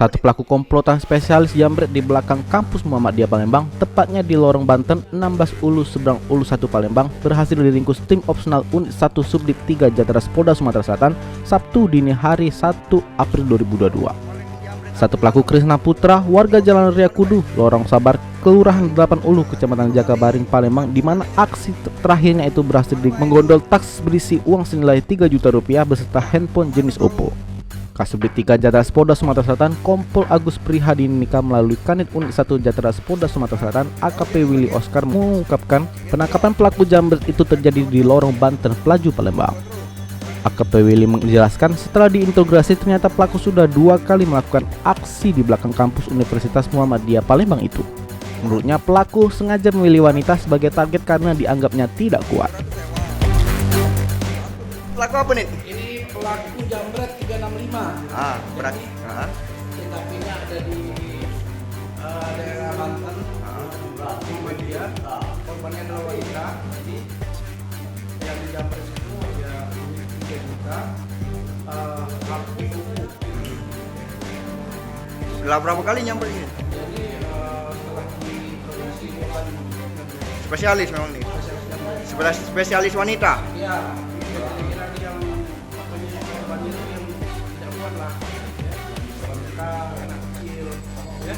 Satu pelaku komplotan spesialis jambret di belakang kampus Muhammadiyah Palembang, tepatnya di lorong Banten 16 Ulu seberang Ulu 1 Palembang, berhasil diringkus tim opsional unit 1 Subdit 3 Jatras Polda Sumatera Selatan Sabtu dini hari 1 April 2022. Satu pelaku Krisna Putra, warga Jalan Ria Kudu, Lorong Sabar, Kelurahan 8 Ulu, Kecamatan Jakabaring, Palembang, di mana aksi terakhirnya itu berhasil menggondol tas berisi uang senilai 3 juta rupiah beserta handphone jenis Oppo. Kasubdit 3 Jatras Polda Sumatera Selatan Kompol Agus Prihadinika melalui Kanit Unit 1 Jatras Polda Sumatera Selatan AKP Willy Oscar mengungkapkan penangkapan pelaku jambret itu terjadi di lorong Banten Pelaju Palembang. AKP Willy menjelaskan setelah diintegrasi ternyata pelaku sudah 2 kali melakukan aksi di belakang kampus Universitas Muhammadiyah Palembang itu. Menurutnya pelaku sengaja memilih wanita sebagai target karena dianggapnya tidak kuat. Pelaku apa nih? Ini pelaku jambret 365. Berarti. TKP-nya ada di daerah Banten. Muhammadiyah. Korbannya adalah wanita. Jadi yang dijambret itu ya 3 juta. HP buku. Lah berapa kali nyamper ini? Jadi setelah diproduksi bukan Spesialis memang nih. Spesialis wanita. ya kira-kira yang pokoknya korban itu yang tidak kuat lah. Mereka anak kecil. Ya.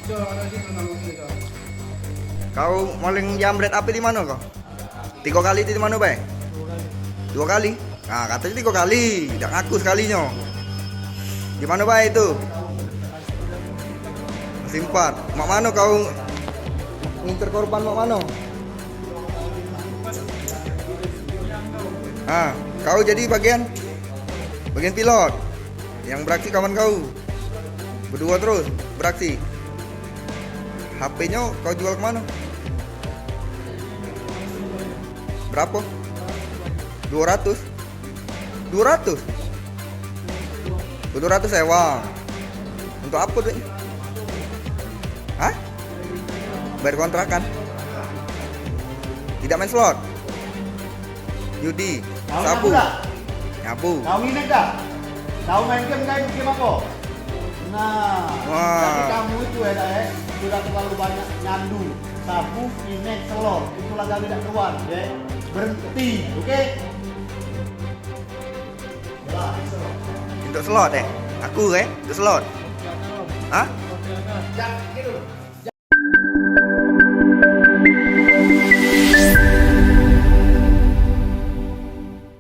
Coba ada sih tentang itu. Kau maling jambret api di mana kau? 3 kali di mana, Bay? 2 kali. Nah, katanya 3 kali, tidak ngaku sekalinya. Di mana, Bay itu? Masih 4. Mak mana kau ngincer korban mak mana? Kau jadi bagian pilot. Yang beraksi kawan kau. Berdua terus beraksi. HP-nya kau jual kemana? Berapa? 200 sewa. Untuk apa duitnya? Hah? Bayar kontrakan? Tidak main slot? Judi? Sabu? Nyabu? Kau minat dah? Kau main game apa? Nah, jadi kamu itu sudah terlalu banyak nyandu, sabu, inek, selor. Itulah kau tidak keluar, ya. Berhenti, oke? Untuk slot Aku untuk slot? Hah?